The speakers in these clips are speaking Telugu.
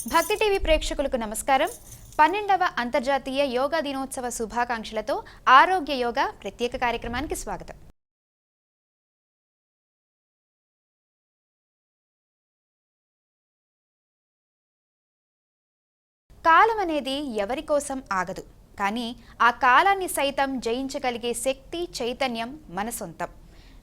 భక్తి టీవీ ప్రేక్షకులకు నమస్కారం. 12వ అంతర్జాతీయ యోగా దినోత్సవ శుభాకాంక్షలతో ఆరోగ్య యోగా ప్రత్యేక కార్యక్రమానికి స్వాగతం. కాలం అనేది ఎవరి కోసం ఆగదు, కానీ ఆ కాలాన్ని సైతం జయించగలిగే శక్తి, చైతన్యం మన సొంతం.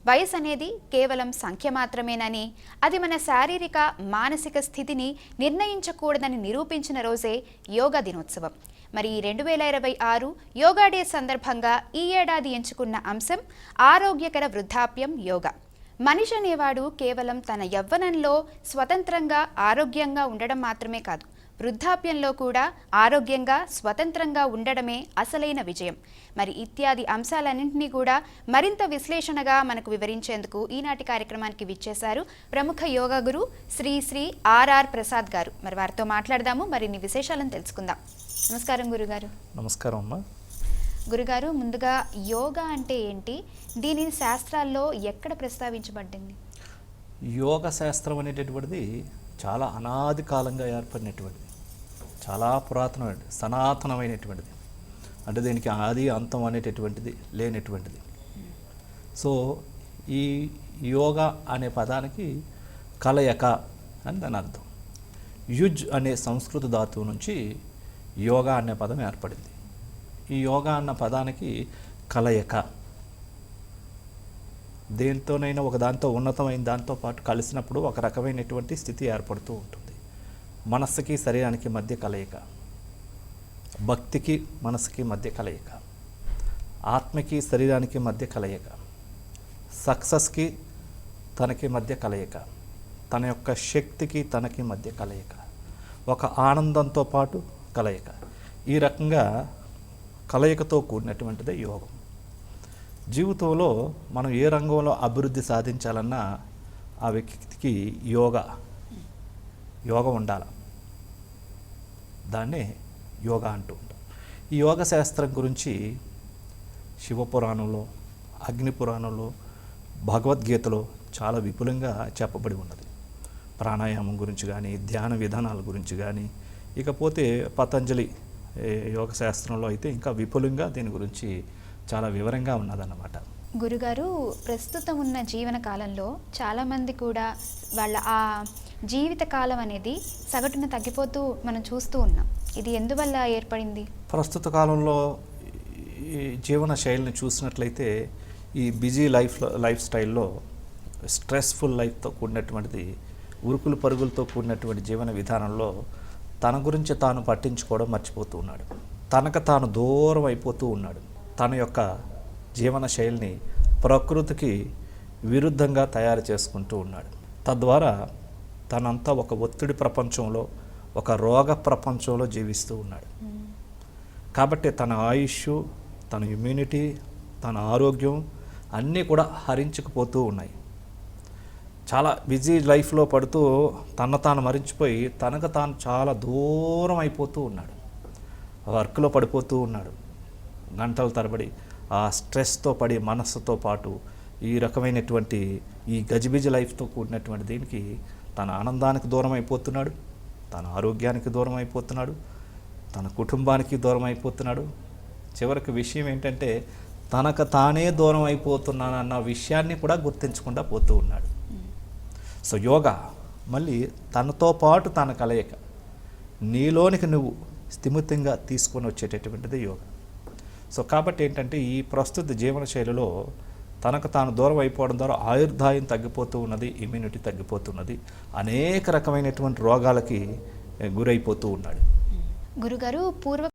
వయసు అనేది కేవలం సంఖ్య మాత్రమేనని, అది మన శారీరక, మానసిక స్థితిని నిర్ణయించకూడదని నిరూపించిన రోజే యోగా దినోత్సవం. మరి 2026 యోగా డే సందర్భంగా ఈ ఏడాది ఎంచుకున్న అంశం ఆరోగ్యకర వృద్ధాప్యం యోగా. మనిషి అనేవాడు కేవలం తన యవ్వనంలో స్వతంత్రంగా, ఆరోగ్యంగా ఉండడం మాత్రమే కాదు, వృద్ధాప్యంలో కూడా ఆరోగ్యంగా, స్వతంత్రంగా ఉండడమే అసలైన విజయం. మరి ఇత్యాది అంశాలన్నింటినీ కూడా మరింత విశ్లేషణగా మనకు వివరించేందుకు ఈనాటి కార్యక్రమానికి విచ్చేశారు ప్రముఖ యోగా గురు శ్రీ ఆర్ఆర్ ప్రసాద్ గారు. మరి వారితో మాట్లాడదాము, మరిన్ని విశేషాలను తెలుసుకుందాం. నమస్కారం గురుగారు. నమస్కారం అమ్మా. గురుగారు, ముందుగా యోగా అంటే ఏంటి, దీని శాస్త్రాల్లో ఎక్కడ ప్రస్తావించబడింది? యోగ శాస్త్రం అనేటటువంటిది చాలా అనాది కాలంగా ఏర్పడినటువంటిది, చాలా పురాతనమైనది, సనాతనమైనటువంటిది. అంటే దీనికి ఆది అంతం అనేటటువంటిది లేనటువంటిది. సో ఈ యోగా అనే పదానికి కలయక అని దాని అర్థం. యుజ్ అనే సంస్కృత ధాతువు నుంచి యోగా అనే పదం ఏర్పడింది. ఈ యోగా అన్న పదానికి కలయక, దేంతోనైనా ఒక దాంతో ఉన్నతమైన దాంతో పాటు కలిసినప్పుడు ఒక రకమైనటువంటి స్థితి ఏర్పడుతూ ఉంటుంది. మనస్సుకి శరీరానికి మధ్య కలయిక, భక్తికి మనసుకి మధ్య కలయిక, ఆత్మకి శరీరానికి మధ్య కలయిక, సక్సెస్కి తనకి మధ్య కలయిక, తన యొక్క శక్తికి తనకి మధ్య కలయిక, ఒక ఆనందంతో పాటు కలయిక. ఈ రకంగా కలయికతో కూడినటువంటిదే యోగం. జీవితంలో మనం ఏ రంగంలో అభివృద్ధి సాధించాలన్నా ఆ వ్యక్తికి యోగం ఉండాలి. దాన్నే యోగా అంటూ ఉంటాం. ఈ యోగ శాస్త్రం గురించి శివపురాణంలో, అగ్నిపురాణంలో, భగవద్గీతలో చాలా విపులంగా చెప్పబడి ఉన్నది. ప్రాణాయామం గురించి కానీ, ధ్యాన విధానాల గురించి కానీ, ఇకపోతే పతంజలి యోగ శాస్త్రంలో అయితే ఇంకా విపులంగా దీని గురించి చాలా వివరంగా ఉన్నదన్నమాట. గురుగారు, ప్రస్తుతం ఉన్న జీవన కాలంలో చాలామంది కూడా వాళ్ళ ఆ జీవిత కాలం అనేది సగటున తగ్గిపోతూ మనం చూస్తూ ఉన్నాం. ఇది ఎందువల్ల ఏర్పడింది? ప్రస్తుత కాలంలో ఈ జీవన శైలిని చూసినట్లయితే ఈ బిజీ లైఫ్ స్టైల్లో, స్ట్రెస్ఫుల్ లైఫ్తో కూడినటువంటిది, ఉరుకులు పరుగులతో కూడినటువంటి జీవన విధానంలో తన గురించి తాను పట్టించుకోవడం మర్చిపోతూ ఉన్నాడు. తనకు తాను దూరం అయిపోతూ ఉన్నాడు. తన యొక్క జీవన శైలిని ప్రకృతికి విరుద్ధంగా తయారు చేసుకుంటూ ఉన్నాడు. తద్వారా తనంతా ఒక ఒత్తిడి ప్రపంచంలో, ఒక రోగ ప్రపంచంలో జీవిస్తూ ఉన్నాడు. కాబట్టి తన ఆయుష్, తన ఇమ్యూనిటీ, తన ఆరోగ్యం అన్నీ కూడా హరించుకుపోతూ ఉన్నాయి. చాలా బిజీ లైఫ్లో పడుతూ తాను మరించిపోయి తనకు తాను చాలా దూరం అయిపోతూ ఉన్నాడు. వర్క్లో పడిపోతూ ఉన్నాడు. గంటల తరబడి ఆ స్ట్రెస్తో పడి మనస్సుతో పాటు ఈ రకమైనటువంటి ఈ గజిబిజి లైఫ్తో కూడినటువంటి దీనికి తన ఆనందానికి దూరం అయిపోతున్నాడు, తన ఆరోగ్యానికి దూరం అయిపోతున్నాడు, తన కుటుంబానికి దూరం అయిపోతున్నాడు. చివరికి విషయం ఏంటంటే తనకు తానే దూరం అయిపోతున్నానన్న విషయాన్ని కూడా గుర్తించకుండా పోతూ ఉన్నాడు. సో యోగా మళ్ళీ తనతో పాటు తన కలయిక, నీలోనికి నువ్వు స్థిమితంగా తీసుకొని వచ్చేటటువంటిది యోగా. సో కాబట్టి ఏంటంటే ఈ ప్రస్తుత జీవన శైలిలో తనకు తాను దూరం అయిపోవడం ద్వారా ఆయుర్దాయం తగ్గిపోతూ ఉన్నది, ఇమ్యూనిటీ తగ్గిపోతున్నది, అనేక రకమైనటువంటి రోగాలకి గురైపోతూ ఉన్నాడు. గురుగారు, పూర్వ